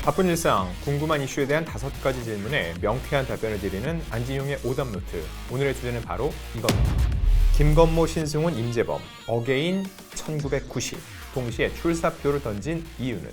바쁜 일상, 궁금한 이슈에 대한 5가지 질문에 명쾌한 답변을 드리는 안진용의 오답노트. 오늘의 주제는 바로 이겁니다. 김건모, 신승훈, 임재범, 어게인 1990. 동시에 출사표를 던진 이유는?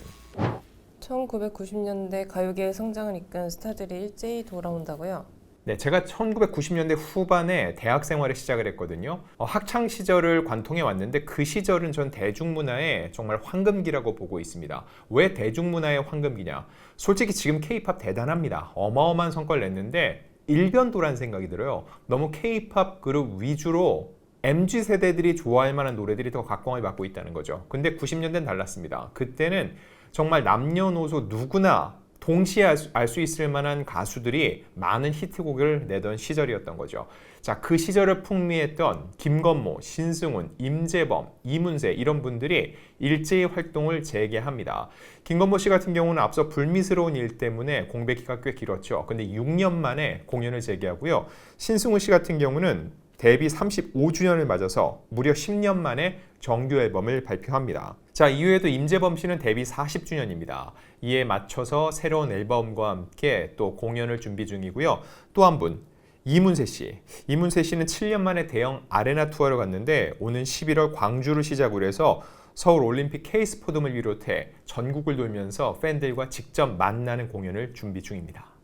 1990년대 가요계의 성장을 이끈 스타들이 일제히 돌아온다고요? 네, 제가 1990년대 후반에 대학 생활을 시작을 했거든요. 학창 시절을 관통해 왔는데 그 시절은 전 대중문화의 정말 황금기라고 보고 있습니다. 왜 대중문화의 황금기냐? 솔직히 지금 K-팝 대단합니다. 어마어마한 성과를 냈는데 일변도라는 생각이 들어요. 너무 K-팝 그룹 위주로 MZ세대들이 좋아할 만한 노래들이 더 각광을 받고 있다는 거죠. 근데 90년대는 달랐습니다. 그때는 정말 남녀노소 누구나 동시에 알 수 있을 만한 가수들이 많은 히트곡을 내던 시절이었던 거죠. 자, 그 시절을 풍미했던 김건모, 신승훈, 임재범, 이문세 이런 분들이 일제히 활동을 재개합니다. 김건모 씨 같은 경우는 앞서 불미스러운 일 때문에 공백기가 꽤 길었죠. 근데 6년 만에 공연을 재개하고요. 신승훈 씨 같은 경우는 데뷔 35주년을 맞아서 무려 10년 만에 정규 앨범을 발표합니다. 자, 이후에도 임재범 씨는 데뷔 40주년입니다. 이에 맞춰서 새로운 앨범과 함께 또 공연을 준비 중이고요. 또 한 분, 이문세 씨. 이문세 씨는 7년 만에 대형 아레나 투어를 갔는데 오는 11월 광주를 시작으로 해서 서울 올림픽 K스포돔을 비롯해 전국을 돌면서 팬들과 직접 만나는 공연을 준비 중입니다.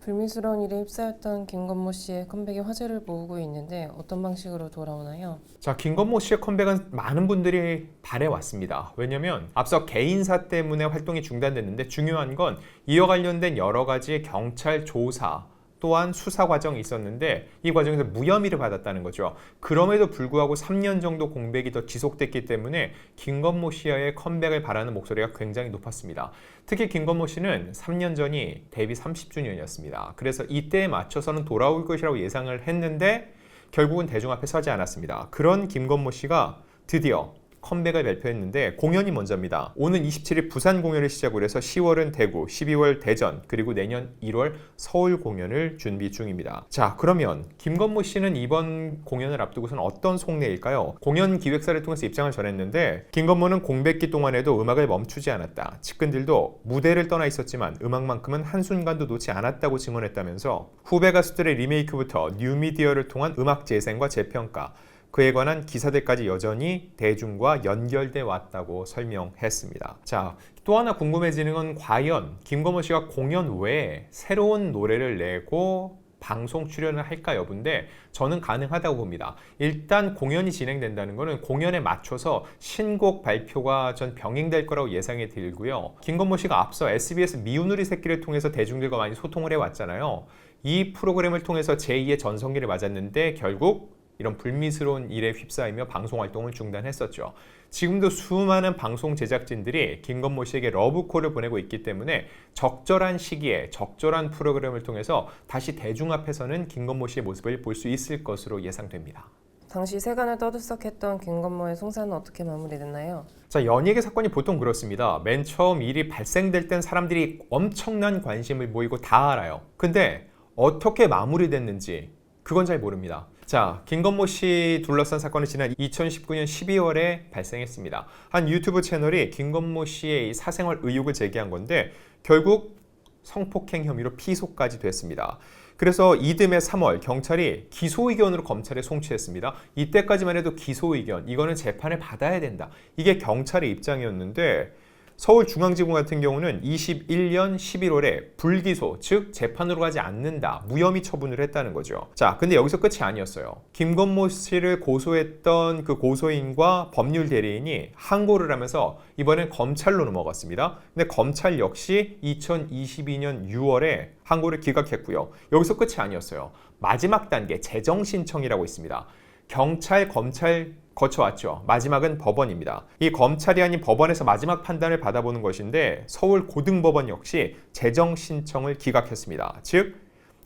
불미스러운 일에 휩싸였던 김건모 씨의 컴백이 화제를 모으고 있는데 어떤 방식으로 돌아오나요? 자, 김건모 씨의 컴백은 많은 분들이 바래왔습니다. 왜냐면 앞서 개인사 때문에 활동이 중단됐는데 중요한 건 이와 관련된 여러 가지 경찰 조사 또한 수사 과정이 있었는데 이 과정에서 무혐의를 받았다는 거죠. 그럼에도 불구하고 3년 정도 공백이 더 지속됐기 때문에 김건모 씨의 컴백을 바라는 목소리가 굉장히 높았습니다. 특히 김건모 씨는 3년 전이 데뷔 30주년이었습니다. 그래서 이때에 맞춰서는 돌아올 것이라고 예상을 했는데 결국은 대중 앞에 서지 않았습니다. 그런 김건모 씨가 드디어 컴백을 발표했는데 공연이 먼저입니다. 오는 27일 부산 공연을 시작으로 해서 10월은 대구, 12월 대전, 그리고 내년 1월 서울 공연을 준비 중입니다. 자, 그러면 김건모 씨는 이번 공연을 앞두고서는 어떤 속내일까요? 공연 기획사를 통해서 입장을 전했는데 김건모는 공백기 동안에도 음악을 멈추지 않았다. 측근들도 무대를 떠나 있었지만 음악만큼은 한순간도 놓지 않았다고 증언했다면서 후배 가수들의 리메이크부터 뉴미디어를 통한 음악 재생과 재평가, 그에 관한 기사들까지 여전히 대중과 연결돼 왔다고 설명했습니다. 자, 또 하나 궁금해지는 건 과연 김건모 씨가 공연 외에 새로운 노래를 내고 방송 출연을 할까 여부인데 저는 가능하다고 봅니다. 일단 공연이 진행된다는 것은 공연에 맞춰서 신곡 발표가 전 병행될 거라고 예상이 들고요. 김건모 씨가 앞서 SBS 미운우리 새끼를 통해서 대중들과 많이 소통을 해왔잖아요. 이 프로그램을 통해서 제2의 전성기를 맞았는데 결국 이런 불미스러운 일에 휩싸이며 방송 활동을 중단했었죠. 지금도 수많은 방송 제작진들이 김건모 씨에게 러브콜을 보내고 있기 때문에 적절한 시기에 적절한 프로그램을 통해서 다시 대중 앞에서는 김건모 씨의 모습을 볼 수 있을 것으로 예상됩니다. 당시 세간을 떠들썩했던 김건모의 송사는 어떻게 마무리됐나요? 자, 연예계 사건이 보통 그렇습니다. 맨 처음 일이 발생될 땐 사람들이 엄청난 관심을 보이고 다 알아요. 근데 어떻게 마무리됐는지 그건 잘 모릅니다. 자, 김건모 씨 둘러싼 사건은 지난 2019년 12월에 발생했습니다. 한 유튜브 채널이 김건모 씨의 이 사생활 의혹을 제기한 건데 결국 성폭행 혐의로 피소까지 됐습니다. 그래서 이듬해 3월 경찰이 기소 의견으로 검찰에 송치했습니다. 이때까지만 해도 기소 의견, 이거는 재판을 받아야 된다. 이게 경찰의 입장이었는데 서울중앙지검 같은 경우는 21년 11월에 불기소, 즉 재판으로 가지 않는다, 무혐의 처분을 했다는 거죠. 자, 근데 여기서 끝이 아니었어요. 김건모 씨를 고소했던 그 고소인과 법률 대리인이 항고를 하면서 이번엔 검찰로 넘어갔습니다. 근데 검찰 역시 2022년 6월에 항고를 기각했고요. 여기서 끝이 아니었어요. 마지막 단계 재정 신청이라고 있습니다. 경찰, 검찰 거쳐왔죠. 마지막은 법원입니다. 이 검찰이 아닌 법원에서 마지막 판단을 받아보는 것인데 서울 고등법원 역시 재정 신청을 기각했습니다. 즉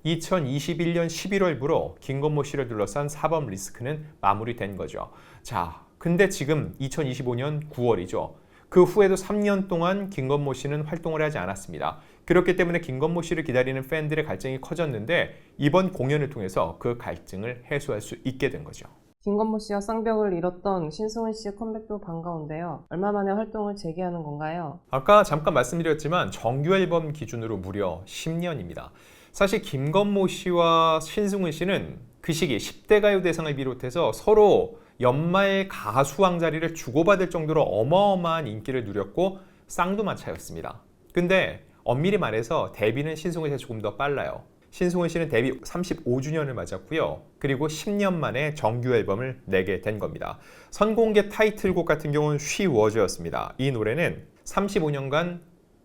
2021년 11월부로 김건모 씨를 둘러싼 사법 리스크는 마무리된 거죠. 자, 근데 지금 2025년 9월이죠. 그 후에도 3년 동안 김건모 씨는 활동을 하지 않았습니다. 그렇기 때문에 김건모 씨를 기다리는 팬들의 갈증이 커졌는데 이번 공연을 통해서 그 갈증을 해소할 수 있게 된 거죠. 김건모 씨와 쌍벽을 이뤘던 신승훈 씨의 컴백도 반가운데요. 얼마 만에 활동을 재개하는 건가요? 아까 잠깐 말씀드렸지만 정규 앨범 기준으로 무려 10년입니다. 사실 김건모 씨와 신승훈 씨는 그 시기 10대 가요 대상을 비롯해서 서로 연말 가수왕 자리를 주고받을 정도로 어마어마한 인기를 누렸고 쌍두마차였습니다. 근데 엄밀히 말해서 데뷔는 신승훈 씨가 조금 더 빨라요. 신승훈 씨는 데뷔 35주년을 맞았고요. 그리고 10년 만에 정규 앨범을 내게 된 겁니다. 선공개 타이틀곡 같은 경우는 She Was였습니다. 이 노래는 35년간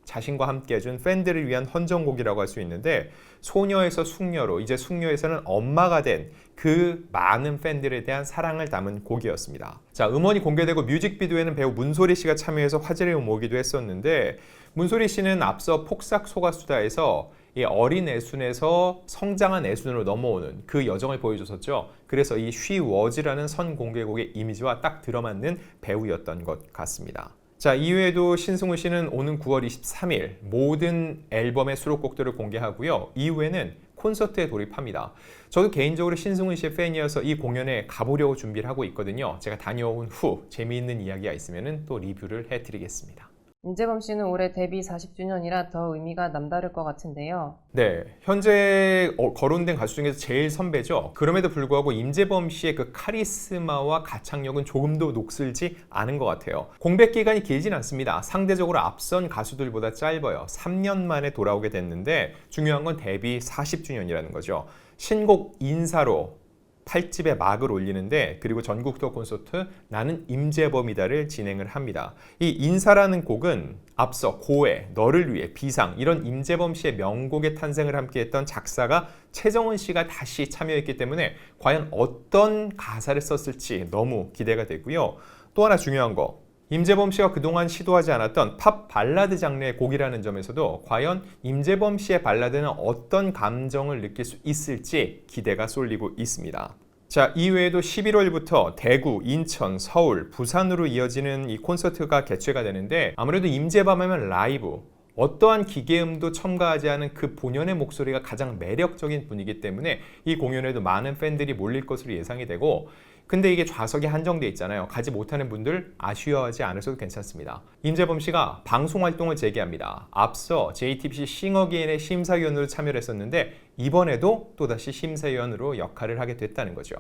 자신과 함께 해준 팬들을 위한 헌정곡이라고 할 수 있는데 소녀에서 숙녀로 이제 숙녀에서는 엄마가 된 그 많은 팬들에 대한 사랑을 담은 곡이었습니다. 자, 음원이 공개되고 뮤직비디오에는 배우 문소리 씨가 참여해서 화제를 모으기도 했었는데 문소리 씨는 앞서 폭삭 소가수다에서 이 어린 애순에서 성장한 애순으로 넘어오는 그 여정을 보여줬었죠. 그래서 이 She Was라는 선공개곡의 이미지와 딱 들어맞는 배우였던 것 같습니다. 자, 이외에도 신승훈 씨는 오는 9월 23일 모든 앨범의 수록곡들을 공개하고요. 이후에는 콘서트에 돌입합니다. 저도 개인적으로 신승훈 씨의 팬이어서 이 공연에 가보려고 준비를 하고 있거든요. 제가 다녀온 후 재미있는 이야기가 있으면 또 리뷰를 해드리겠습니다. 임재범 씨는 올해 데뷔 40주년이라 더 의미가 남다를 것 같은데요. 네, 현재 거론된 가수 중에서 제일 선배죠. 그럼에도 불구하고 임재범 씨의 그 카리스마와 가창력은 조금도 녹슬지 않은 것 같아요. 공백 기간이 길진 않습니다. 상대적으로 앞선 가수들보다 짧아요. 3년 만에 돌아오게 됐는데 중요한 건 데뷔 40주년이라는 거죠. 신곡 인사로 8집에 막을 올리는데 그리고 전국 투어 콘서트 나는 임재범이다를 진행을 합니다. 이 인사라는 곡은 앞서 고해, 너를 위해, 비상 이런 임재범 씨의 명곡의 탄생을 함께했던 작사가 최정은 씨가 다시 참여했기 때문에 과연 어떤 가사를 썼을지 너무 기대가 되고요. 또 하나 중요한 거, 임재범 씨가 그동안 시도하지 않았던 팝 발라드 장르의 곡이라는 점에서도 과연 임재범 씨의 발라드는 어떤 감정을 느낄 수 있을지 기대가 쏠리고 있습니다. 자, 이외에도 11월부터 대구, 인천, 서울, 부산으로 이어지는 이 콘서트가 개최가 되는데 아무래도 임재범 하면 라이브, 어떠한 기계음도 첨가하지 않은 그 본연의 목소리가 가장 매력적인 분이기 때문에 이 공연에도 많은 팬들이 몰릴 것으로 예상이 되고 근데 이게 좌석이 한정돼 있잖아요. 가지 못하는 분들 아쉬워하지 않으셔도 괜찮습니다. 임재범 씨가 방송 활동을 재개합니다. 앞서 JTBC 싱어게인의 심사위원으로 참여를 했었는데 이번에도 또다시 심사위원으로 역할을 하게 됐다는 거죠.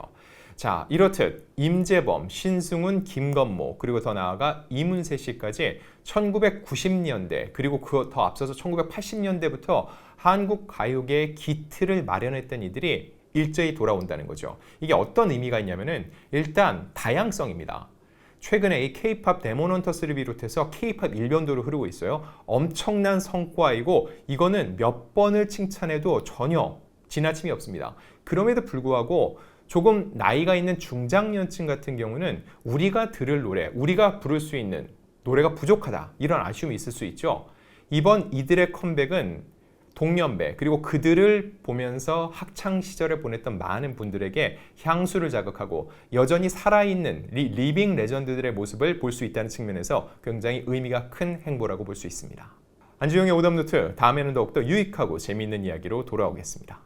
자, 이렇듯 임재범, 신승훈, 김건모 그리고 더 나아가 이문세 씨까지 1990년대 그리고 그 더 앞서서 1980년대부터 한국 가요계의 기틀을 마련했던 이들이 일제히 돌아온다는 거죠. 이게 어떤 의미가 있냐면은 일단 다양성입니다. 최근에 이 K-팝 데모넌터스를 비롯해서 K-팝 일변도로 흐르고 있어요. 엄청난 성과이고 이거는 몇 번을 칭찬해도 전혀 지나침이 없습니다. 그럼에도 불구하고 조금 나이가 있는 중장년층 같은 경우는 우리가 들을 노래, 우리가 부를 수 있는 노래가 부족하다 이런 아쉬움이 있을 수 있죠. 이번 이들의 컴백은 동년배 그리고 그들을 보면서 학창 시절을 보냈던 많은 분들에게 향수를 자극하고 여전히 살아있는 리빙 레전드들의 모습을 볼 수 있다는 측면에서 굉장히 의미가 큰 행보라고 볼 수 있습니다. 안주영의 오답노트, 다음에는 더욱더 유익하고 재미있는 이야기로 돌아오겠습니다.